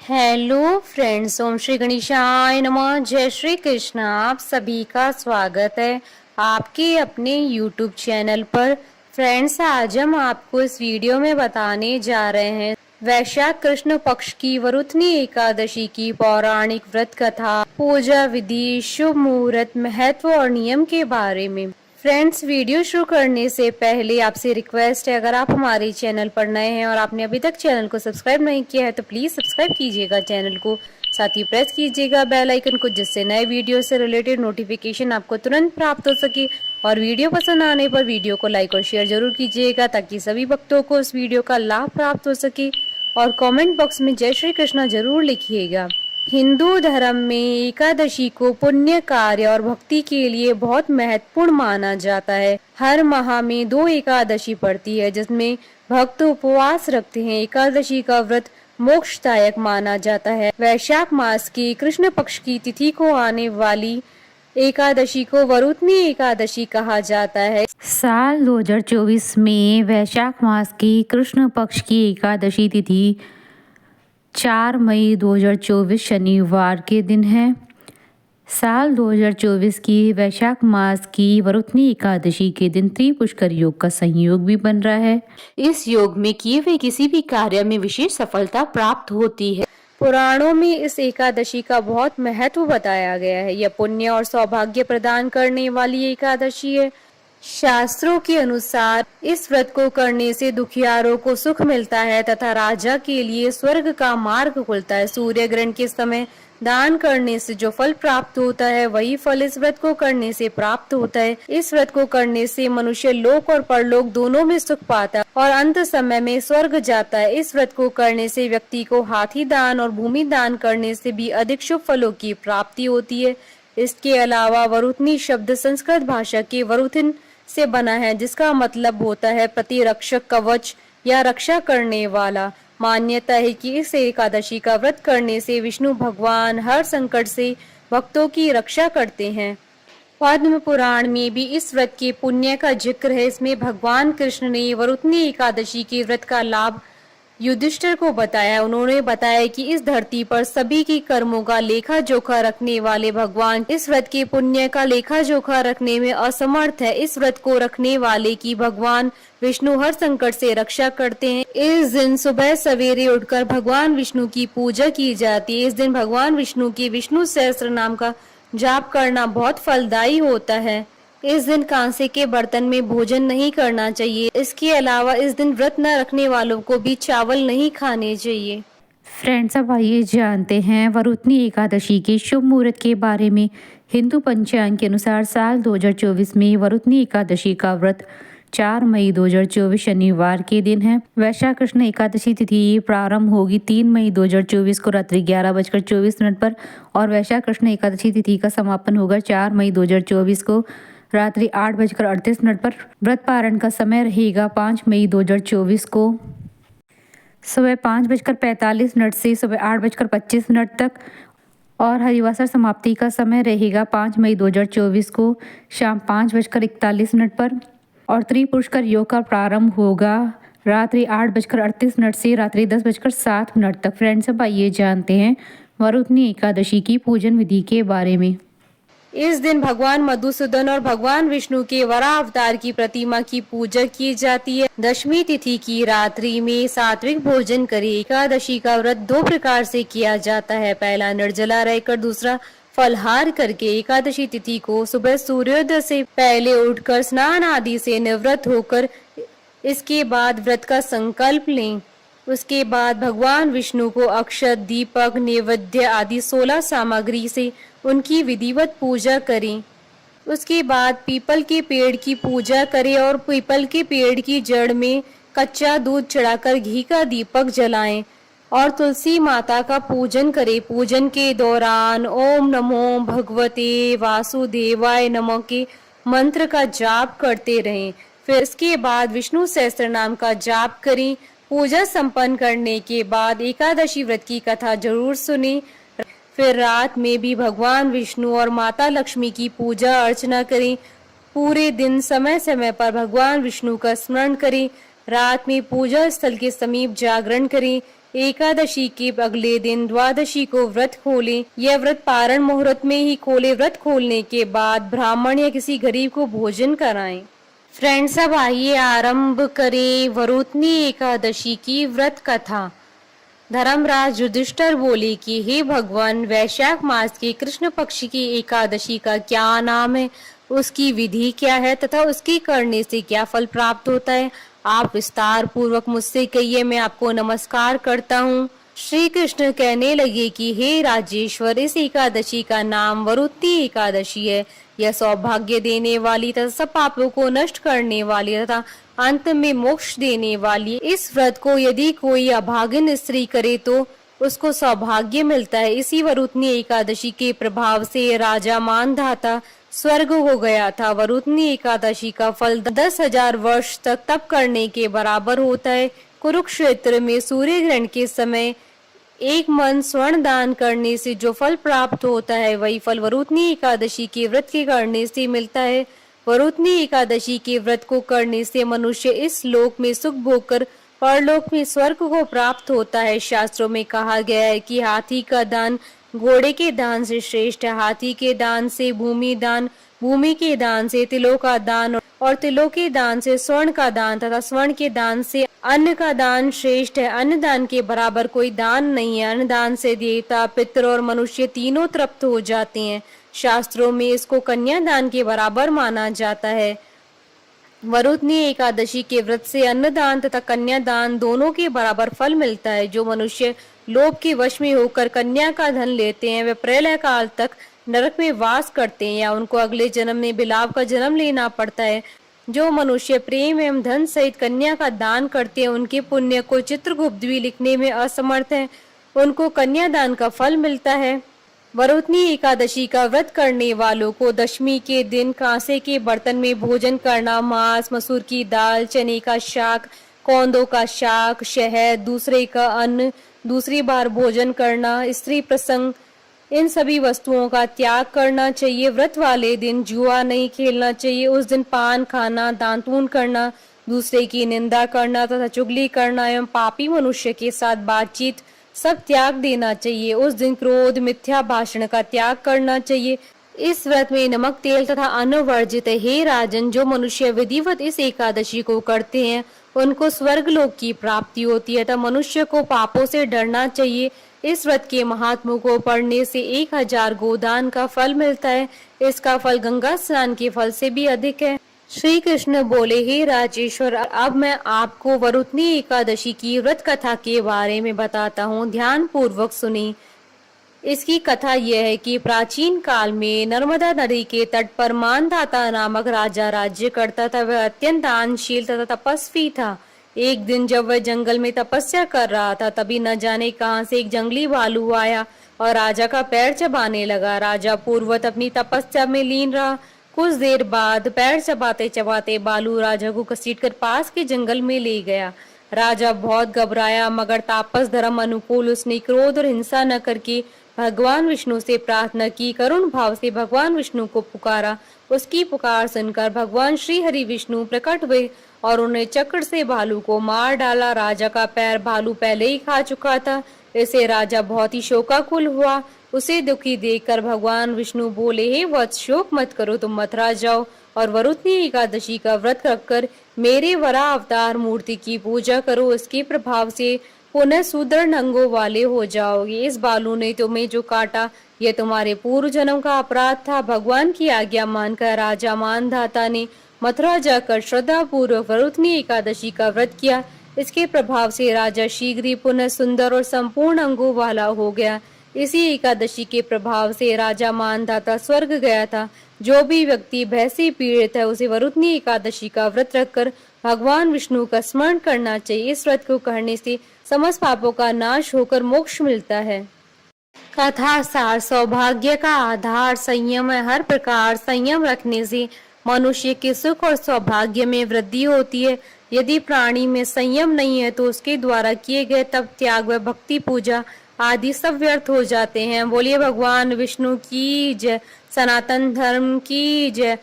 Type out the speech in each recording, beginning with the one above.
Hello friends, ओम श्री गणेशाय नमः। जय श्री कृष्ण। आप सभी का स्वागत है आपके अपने यूट्यूब चैनल पर। फ्रेंड्स, आज हम आपको इस वीडियो में बताने जा रहे हैं वैशाख कृष्ण पक्ष की वरुथनी एकादशी की पौराणिक व्रत कथा, पूजा विधि, शुभ मुहूर्त, महत्व और नियम के बारे में। फ्रेंड्स, वीडियो शुरू करने से पहले आपसे रिक्वेस्ट है, अगर आप हमारे चैनल पर नए हैं और आपने अभी तक चैनल को सब्सक्राइब नहीं किया है तो प्लीज सब्सक्राइब कीजिएगा चैनल को, साथ ही प्रेस कीजिएगा बेल आइकन को, जिससे नए वीडियो से रिलेटेड नोटिफिकेशन आपको तुरंत प्राप्त हो सके। और वीडियो पसंद आने पर वीडियो को लाइक और शेयर जरूर कीजिएगा ताकि सभी भक्तों को इस वीडियो का लाभ प्राप्त हो सके। और कमेंट बॉक्स में जय श्री कृष्णा जरूर लिखिएगा। हिंदू धर्म में एकादशी को पुण्य कार्य और भक्ति के लिए बहुत महत्वपूर्ण माना जाता है। हर माह में 2 एकादशी पड़ती है जिसमें भक्त उपवास रखते हैं। एकादशी का व्रत मोक्षदायक माना जाता है। वैशाख मास की कृष्ण पक्ष की तिथि को आने वाली एकादशी को वरुथनी एकादशी कहा जाता है। साल 2024 में वैशाख मास की कृष्ण पक्ष की एकादशी तिथि 4 मई 2024 शनिवार के दिन है। साल 2024 की वैशाख मास की वरुथनी एकादशी के दिन त्रिपुष्कर योग का संयोग भी बन रहा है। इस योग में किए हुए किसी भी कार्य में विशेष सफलता प्राप्त होती है। पुराणों में इस एकादशी का बहुत महत्व बताया गया है। यह पुण्य और सौभाग्य प्रदान करने वाली एकादशी है। शास्त्रों के अनुसार इस व्रत को करने से दुखियारों को सुख मिलता है तथा राजा के लिए स्वर्ग का मार्ग खुलता है। सूर्य ग्रहण के समय दान करने से जो फल प्राप्त होता है वही फल इस व्रत को करने से प्राप्त होता है। इस व्रत को करने से मनुष्य लोक और परलोक दोनों में सुख पाता है और अंत समय में स्वर्ग जाता है। इस व्रत को करने से व्यक्ति को हाथी दान और भूमि दान करने से भी अधिक शुभ फलों की प्राप्ति होती है। इसके अलावा वरुथनी शब्द संस्कृत भाषा के वरुथिन से बना है, जिसका मतलब होता है प्रतिरक्षक, कवच या रक्षा करने वाला। मान्यता है कि इस एकादशी का व्रत करने से विष्णु भगवान हर संकट से भक्तों की रक्षा करते हैं। पद्म पुराण में भी इस व्रत के पुण्य का जिक्र है। इसमें भगवान कृष्ण ने वरुथनी एकादशी के व्रत का लाभ युधिष्ठिर को बताया। उन्होंने बताया कि इस धरती पर सभी की कर्मों का लेखा जोखा रखने वाले भगवान इस व्रत के पुण्य का लेखा जोखा रखने में असमर्थ है। इस व्रत को रखने वाले की भगवान विष्णु हर संकट से रक्षा करते हैं। इस दिन सुबह सवेरे उठकर भगवान विष्णु की पूजा की जाती है। इस दिन भगवान विष्णु के विष्णु सहस्त्र नाम का जाप करना बहुत फलदायी होता है। इस दिन कांसे के बर्तन में भोजन नहीं करना चाहिए। इसके अलावा इस दिन व्रत न रखने वालों को भी चावल नहीं खाने चाहिए। फ्रेंड्स, अब आइए जानते हैं वरुथनी एकादशी के शुभ मुहूर्त के बारे में। हिंदू पंचांग के अनुसार साल 2024 में वरुथनी एकादशी का व्रत 4 मई 2024 शनिवार के दिन है। वैशाख कृष्ण एकादशी तिथि प्रारंभ होगी 3 मई 2024 को रात्रि 11:24 पर और वैशाख कृष्ण एकादशी तिथि का समापन होगा 4 मई 2024 को रात्रि 8:38 पर। व्रत पारण का समय रहेगा 5 मई 2024 को सुबह 5:45 से सुबह 8:25 तक और हरिवासर समाप्ति का समय रहेगा 5 मई 2024 को शाम 5:41 पर और त्रिपुष्कर योग का प्रारंभ होगा रात्रि 8:38 से रात्रि 10:07 तक। फ्रेंड्स, अब आइए जानते हैं वरुथनी एकादशी की पूजन विधि के बारे में। इस दिन भगवान मधुसूदन और भगवान विष्णु के वराह अवतार की प्रतिमा की पूजा की जाती है। दशमी तिथि की रात्रि में सात्विक भोजन करें। एकादशी का व्रत 2 प्रकार से किया जाता है। पहला निर्जला रहकर, दूसरा फलहार करके। एकादशी तिथि को सुबह सूर्योदय से पहले उठकर स्नान आदि से निवृत्त होकर इसके बाद व्रत का संकल्प लें। उसके बाद भगवान विष्णु को अक्षत, दीपक, नैवेद्य आदि 16 सामग्री से उनकी विधिवत पूजा करें। उसके बाद पीपल के पेड़ की पूजा करें और पीपल के पेड़ की जड़ में कच्चा दूध चढ़ाकर घी का दीपक जलाएं और तुलसी माता का पूजन करें। पूजन के दौरान ओम नमो भगवते वासुदेवाय नमः के मंत्र का जाप करते रहें। फिर इसके बाद विष्णु सहस्त्र नाम का जाप करें। पूजा संपन्न करने के बाद एकादशी व्रत की कथा जरूर सुने। फिर रात में भी भगवान विष्णु और माता लक्ष्मी की पूजा अर्चना करें। पूरे दिन समय समय पर भगवान विष्णु का स्मरण करें। रात में पूजा स्थल के समीप जागरण करें। एकादशी के अगले दिन द्वादशी को व्रत खोलें। यह व्रत पारण मुहूर्त में ही खोले। व्रत खोलने के बाद ब्राह्मण या किसी गरीब को भोजन कराएं। फ्रेंड्स, अब आइए आरंभ करें वरुथनी एकादशी की व्रत कथा। धर्मराज युधिष्ठिर बोले कि हे भगवान, वैशाख मास की कृष्ण पक्ष की एकादशी का क्या नाम है, उसकी विधि क्या है तथा उसकी करने से क्या फल प्राप्त होता है, आप विस्तार पूर्वक मुझसे कहिए, मैं आपको नमस्कार करता हूँ। श्री कृष्ण कहने लगे कि हे राजेश्वर, इस एकादशी का नाम वरुथनी एकादशी है। यह सौभाग्य देने वाली तथा सब पापों को नष्ट करने वाली तथा अंत में मोक्ष देने वाली इस व्रत को यदि कोई अभागिन स्त्री करे तो उसको सौभाग्य मिलता है। इसी वरुथनी एकादशी के प्रभाव से राजा मानधाता स्वर्ग हो गया था। वरुथनी एकादशी का फल 10,000 वर्ष तक तप करने के बराबर होता है। कुरुक्षेत्र में सूर्य ग्रहण के समय 1 मन स्वर्ण दान करने से जो फल प्राप्त होता है, वही फल वरुथनी एकादशी के व्रत के करने से मिलता है। वरुथनी एकादशी के व्रत को करने से मनुष्य इस लोक में सुख भोग कर परलोक में स्वर्ग को प्राप्त होता है। शास्त्रों में कहा गया है कि हाथी का दान घोड़े के दान से श्रेष्ठ है। हाथी के दान से भूमि दान, भूमि के दान से तिलों का दान और तिलों के दान से स्वर्ण का दान तथा स्वर्ण के दान से अन्न का दान श्रेष्ठ है। अन्न दान के बराबर कोई दान नहीं है। अन्न दान से देवता, पितृ और मनुष्य तीनों तृप्त हो जाते हैं। शास्त्रों में इसको कन्यादान के बराबर माना जाता है। वरुथनी एकादशी के व्रत से अन्नदान तथा कन्यादान दोनों के बराबर फल मिलता है। जो मनुष्य लोभ के वश में होकर कन्या का धन लेते हैं, वे प्रलय काल तक नरक में वास करते हैं या उनको अगले जन्म में बिलाव का जन्म लेना पड़ता है। जो मनुष्य प्रेम एवं धन सहित कन्या का दान करते हैं, उनके पुण्य को चित्रगुप्त भी लिखने में असमर्थ है, उनको कन्यादान का फल मिलता है। वरुथनी एकादशी का व्रत करने वालों को दशमी के दिन कांसे के बर्तन में भोजन करना, मांस, मसूर की दाल, चने का शाक, कौंदों का शाक, शहद, दूसरे का अन्न, दूसरी बार भोजन करना, स्त्री प्रसंग, इन सभी वस्तुओं का त्याग करना चाहिए। व्रत वाले दिन जुआ नहीं खेलना चाहिए। उस दिन पान खाना, दांतून करना, दूसरे की निंदा करना तथा चुगली करना एवं पापी मनुष्य के साथ बातचीत सब त्याग देना चाहिए। उस दिन क्रोध, मिथ्या भाषण का त्याग करना चाहिए। इस व्रत में नमक, तेल तथा अन्न वर्जित है। हे राजन, जो मनुष्य विधिवत इस एकादशी को करते हैं, उनको स्वर्ग लोक की प्राप्ति होती है। तथा मनुष्य को पापों से डरना चाहिए। इस व्रत के महात्म्य को पढ़ने से 1000 गोदान का फल मिलता है। इसका फल गंगा स्नान के फल से भी अधिक है। श्री कृष्ण बोले, हे राजेश्वर, अब मैं आपको वरुथनी एकादशी की व्रत कथा के बारे में बताता हूँ। ध्यान पूर्वक सुनी। इसकी कथा यह है कि प्राचीन काल में नर्मदा नदी के तट पर मानधाता नामक राजा राज्य करता था। वह अत्यंत दानशील तथा तपस्वी था। एक दिन जब वह जंगल में तपस्या कर रहा था, तभी न जाने कहां से एक जंगली भालू आया और राजा का पैर चबाने लगा। राजा पूर्ववत अपनी तपस्या में लीन रहा। कुछ देर बाद पैर चबाते चबाते बालू राजा को घसीटकर पास के जंगल में ले गया। राजा बहुत घबराया, मगर तापस धर्म अनुकूल उसने क्रोध और हिंसा न करके भगवान विष्णु से प्रार्थना की। करुण भाव से भगवान विष्णु को पुकारा। उसकी पुकार सुनकर भगवान श्री हरि विष्णु प्रकट हुए और उन्हें चक्र से भालू को मार डाला। राजा का पैर भालू पहले ही खा चुका था। इसे राजा बहुत ही शोकाकुल हुआ। उसे दुखी देखकर भगवान विष्णु बोले, हे वत्स, शोक मत करो, तुम मथुरा जाओ और वरुथनी एकादशी का व्रत रखकर मेरे वराह अवतार मूर्ति की पूजा करो। इसके प्रभाव से पुनः सुदृढ़ अंगों वाले हो जाओगे। इस बालू ने तुम्हें जो काटा, यह तुम्हारे पूर्व जन्म का अपराध था। भगवान की आज्ञा मानकर राजा मानधाता ने मथुरा जाकर श्रद्धा पूर्वक वरुथनी एकादशी का व्रत किया। इसके प्रभाव से राजा शीघ्र ही पुनः सुंदर और संपूर्ण अंगों वाला हो गया। इसी एकादशी के प्रभाव से राजा मानधाता स्वर्ग गया था। जो भी व्यक्ति भय से पीड़ित है, उसे वरुथनी एकादशी का व्रत रखकर भगवान विष्णु का स्मरण करना चाहिए। इस व्रत को करने से समस्त पापों का नाश होकर मोक्ष मिलता है। कथा सार, सौभाग्य का आधार संयम है। हर प्रकार संयम रखने से मनुष्य के सुख और सौभाग्य में वृद्धि होती है। यदि प्राणी में संयम नहीं है, तो उसके द्वारा किए गए तप, त्याग व भक्ति पूजा आदि सब व्यर्थ हो जाते हैं। बोलिए भगवान विष्णु की जय, सनातन धर्म की जय।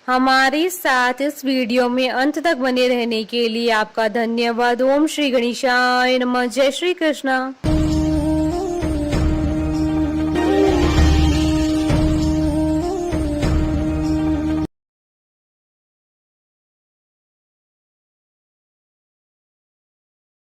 हमारे साथ इस वीडियो में अंत तक बने रहने के लिए आपका धन्यवाद। ओम श्री गणेशाय नमः। जय श्री कृष्णा।